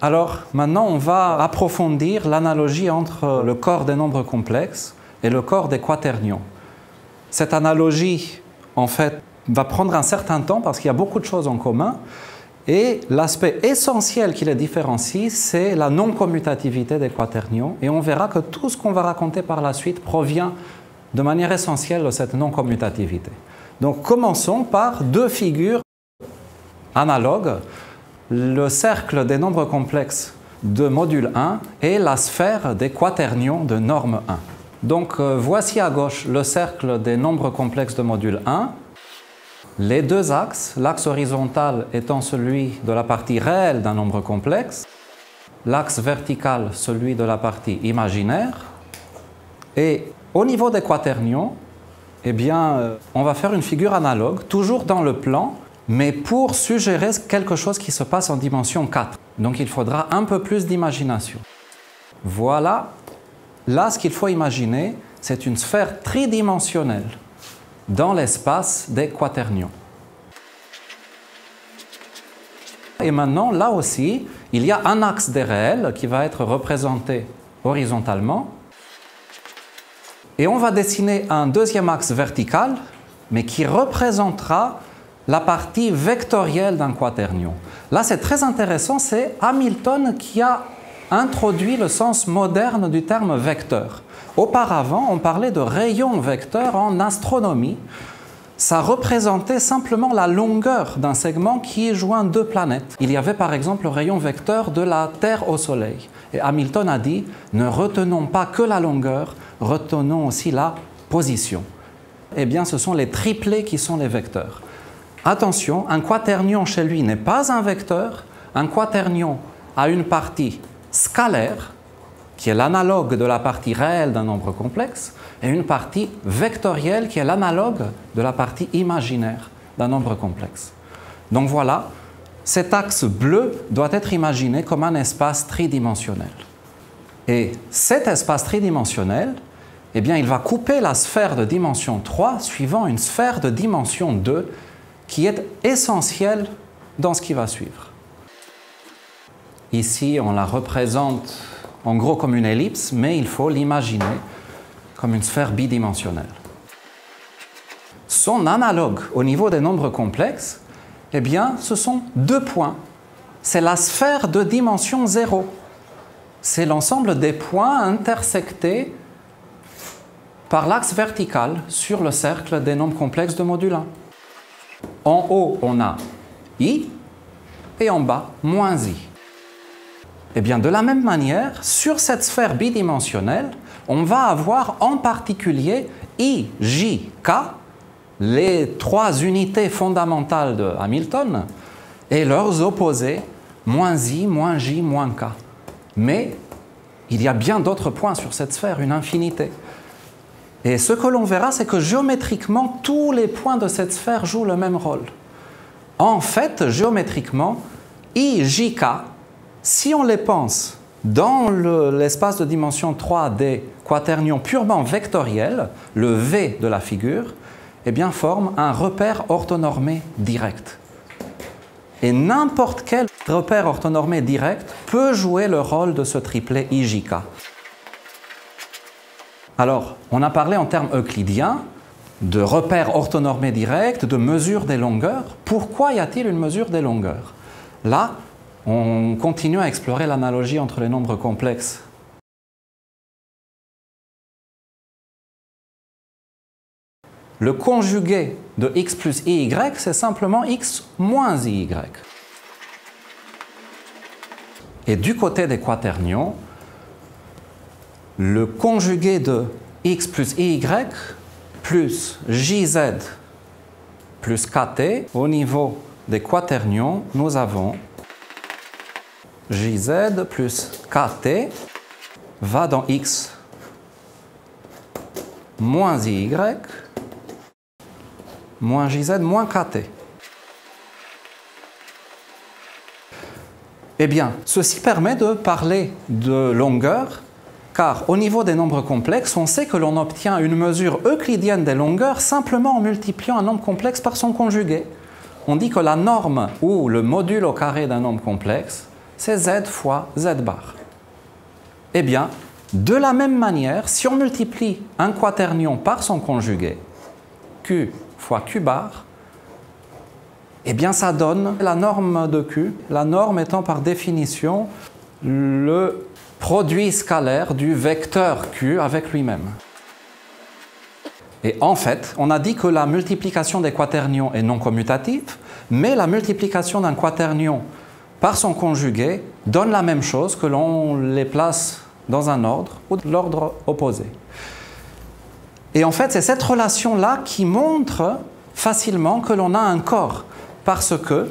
Alors, maintenant, on va approfondir l'analogie entre le corps des nombres complexes et le corps des quaternions. Cette analogie, en fait, va prendre un certain temps parce qu'il y a beaucoup de choses en commun. Et l'aspect essentiel qui les différencie, c'est la non-commutativité des quaternions. Et on verra que tout ce qu'on va raconter par la suite provient de manière essentielle de cette non-commutativité. Donc, commençons par deux figures analogues. Le cercle des nombres complexes de module 1 et la sphère des quaternions de norme 1. Donc voici à gauche le cercle des nombres complexes de module 1. Les deux axes, l'axe horizontal étant celui de la partie réelle d'un nombre complexe, l'axe vertical celui de la partie imaginaire. Et au niveau des quaternions, eh bien, on va faire une figure analogue, toujours dans le plan, mais pour suggérer quelque chose qui se passe en dimension 4. Donc il faudra un peu plus d'imagination. Voilà, là ce qu'il faut imaginer, c'est une sphère tridimensionnelle dans l'espace des quaternions. Et maintenant, là aussi, il y a un axe des réels qui va être représenté horizontalement. Et on va dessiner un deuxième axe vertical, mais qui représentera la partie vectorielle d'un quaternion. Là, c'est très intéressant, c'est Hamilton qui a introduit le sens moderne du terme vecteur. Auparavant, on parlait de rayon vecteur en astronomie. Ça représentait simplement la longueur d'un segment qui joint deux planètes. Il y avait par exemple le rayon vecteur de la Terre au Soleil. Et Hamilton a dit, ne retenons pas que la longueur, retenons aussi la position. Eh bien, ce sont les triplés qui sont les vecteurs. Attention, un quaternion chez lui n'est pas un vecteur. Un quaternion a une partie scalaire, qui est l'analogue de la partie réelle d'un nombre complexe, et une partie vectorielle, qui est l'analogue de la partie imaginaire d'un nombre complexe. Donc voilà, cet axe bleu doit être imaginé comme un espace tridimensionnel. Et cet espace tridimensionnel, eh bien, il va couper la sphère de dimension 3 suivant une sphère de dimension 2 qui est essentielle dans ce qui va suivre. Ici, on la représente en gros comme une ellipse, mais il faut l'imaginer comme une sphère bidimensionnelle. Son analogue au niveau des nombres complexes, eh bien, ce sont deux points. C'est la sphère de dimension 0. C'est l'ensemble des points intersectés par l'axe vertical sur le cercle des nombres complexes de module 1. En haut, on a I, et en bas, moins I. Eh bien, de la même manière, sur cette sphère bidimensionnelle, on va avoir en particulier I, J, K, les trois unités fondamentales de Hamilton, et leurs opposés, moins I, moins J, moins K. Mais il y a bien d'autres points sur cette sphère, une infinité. Et ce que l'on verra, c'est que géométriquement, tous les points de cette sphère jouent le même rôle. En fait, géométriquement, I, J, K, si on les pense dans l'espace de dimension 3 des quaternions purement vectoriels, le V de la figure, eh bien, forment un repère orthonormé direct. Et n'importe quel repère orthonormé direct peut jouer le rôle de ce triplet IJK. Alors, on a parlé en termes euclidiens de repères orthonormés directs, de mesure des longueurs. Pourquoi y a-t-il une mesure des longueurs? Là, on continue à explorer l'analogie entre les nombres complexes. Le conjugué de x plus iy, c'est simplement x moins iy. Et du côté des quaternions, le conjugué de x plus iy plus jz plus kt, au niveau des quaternions, nous avons jz plus kt va dans x moins iy moins jz moins kt. Eh bien, ceci permet de parler de longueur, car au niveau des nombres complexes, on sait que l'on obtient une mesure euclidienne des longueurs simplement en multipliant un nombre complexe par son conjugué. On dit que la norme ou le module au carré d'un nombre complexe c'est Z fois Z bar. Eh bien, de la même manière, si on multiplie un quaternion par son conjugué, Q fois Q bar, eh bien ça donne la norme de Q, la norme étant par définition le produit scalaire du vecteur Q avec lui-même. Et en fait, on a dit que la multiplication des quaternions est non commutative, mais la multiplication d'un quaternion par son conjugué donne la même chose que l'on les place dans un ordre ou de l'ordre opposé. Et en fait, c'est cette relation-là qui montre facilement que l'on a un corps, parce que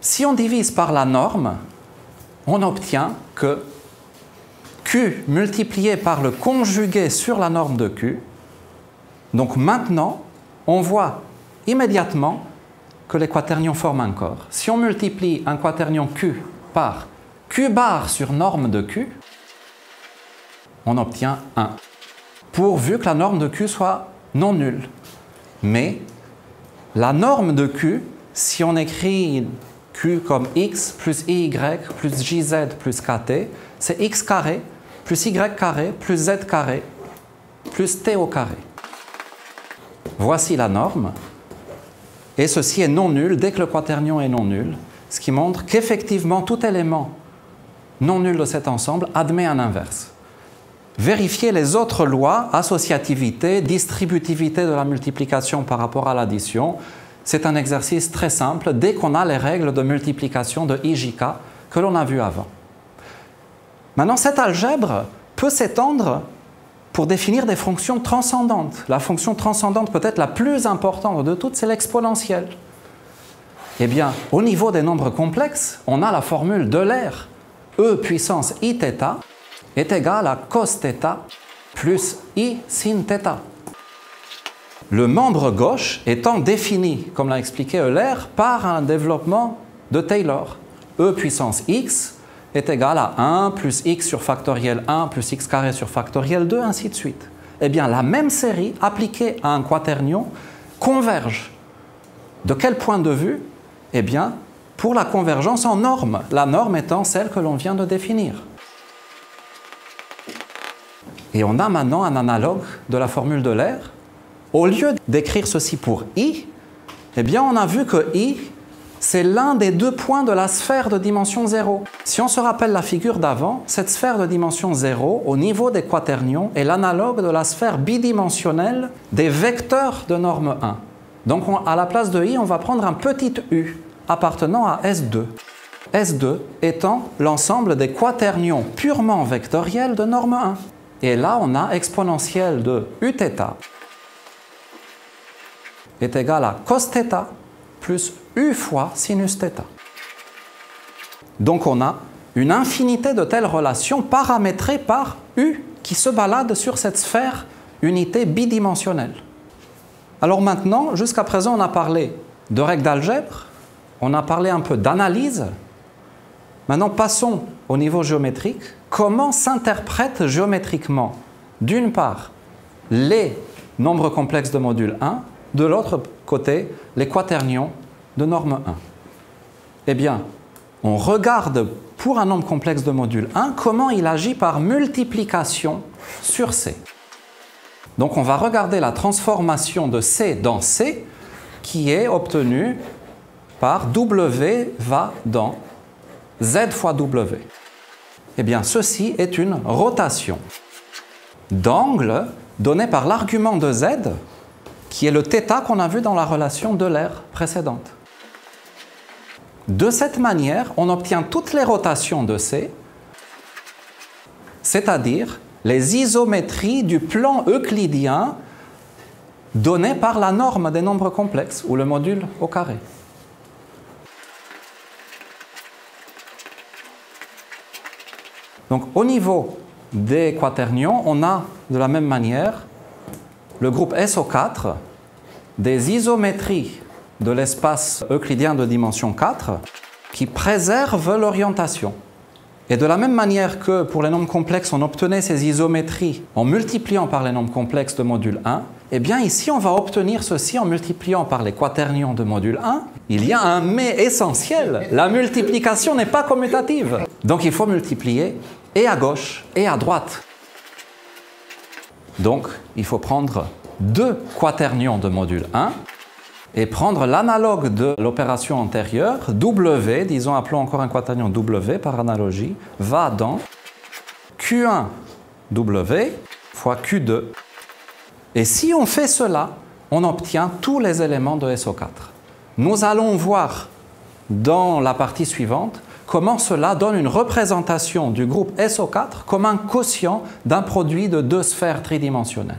si on divise par la norme, on obtient que Q multiplié par le conjugué sur la norme de Q. Donc maintenant, on voit immédiatement que les quaternions forment un corps. Si on multiplie un quaternion Q par Q bar sur norme de Q, on obtient 1, pourvu que la norme de Q soit non nulle. Mais la norme de Q, si on écrit Q comme x plus iy plus jz plus kt, c'est x carré plus y carré plus z carré plus t au carré. Voici la norme, et ceci est non nul dès que le quaternion est non nul, ce qui montre qu'effectivement tout élément non nul de cet ensemble admet un inverse. Vérifier les autres lois, associativité, distributivité de la multiplication par rapport à l'addition, c'est un exercice très simple dès qu'on a les règles de multiplication de IJK que l'on a vues avant. Maintenant, cette algèbre peut s'étendre pour définir des fonctions transcendantes. La fonction transcendante peut-être la plus importante de toutes, c'est l'exponentielle. Eh bien, au niveau des nombres complexes, on a la formule d'Euler, E puissance iθ est égal à cos θ plus I sin θ. Le membre gauche étant défini, comme l'a expliqué Euler, par un développement de Taylor. E puissance x est égal à 1 plus x sur factoriel 1 plus x carré sur factoriel 2, ainsi de suite. Eh bien, la même série appliquée à un quaternion converge. De quel point de vue? Eh bien, pour la convergence en norme, la norme étant celle que l'on vient de définir. Et on a maintenant un analogue de la formule d'Euler. Au lieu d'écrire ceci pour I, eh bien on a vu que I, c'est l'un des deux points de la sphère de dimension 0. Si on se rappelle la figure d'avant, cette sphère de dimension 0, au niveau des quaternions, est l'analogue de la sphère bidimensionnelle des vecteurs de norme 1. Donc à la place de I, on va prendre un petit U appartenant à S2. S2 étant l'ensemble des quaternions purement vectoriels de norme 1. Et là, on a exponentielle de Uθ est égal à cos θ plus U fois sinus θ. Donc on a une infinité de telles relations paramétrées par U qui se balade sur cette sphère unité bidimensionnelle. Alors maintenant, jusqu'à présent, on a parlé de règles d'algèbre, on a parlé un peu d'analyse. Maintenant, passons au niveau géométrique. Comment s'interprètent géométriquement, d'une part, les nombres complexes de module 1, de l'autre côté, les quaternions de norme 1? Eh bien, on regarde pour un nombre complexe de module 1 comment il agit par multiplication sur C. Donc on va regarder la transformation de C dans C qui est obtenue par W va dans Z fois W. Eh bien, ceci est une rotation d'angle donnée par l'argument de Z, qui est le θ qu'on a vu dans la relation d'Euler précédente. De cette manière, on obtient toutes les rotations de C, c'est-à-dire les isométries du plan euclidien donné par la norme des nombres complexes, ou le module au carré. Donc, au niveau des quaternions, on a de la même manière le groupe SO4 des isométries de l'espace euclidien de dimension 4 qui préservent l'orientation. Et de la même manière que pour les nombres complexes, on obtenait ces isométries en multipliant par les nombres complexes de module 1, eh bien ici, on va obtenir ceci en multipliant par les quaternions de module 1. Il y a un mais essentiel. La multiplication n'est pas commutative. Donc il faut multiplier et à gauche et à droite. Donc il faut prendre 2 quaternions de module 1 et prendre l'analogue de l'opération antérieure, W, disons, appelons encore un quaternion W par analogie, va dans Q1W fois Q2. Et si on fait cela, on obtient tous les éléments de SO4. Nous allons voir dans la partie suivante comment cela donne une représentation du groupe SO4 comme un quotient d'un produit de 2 sphères tridimensionnelles.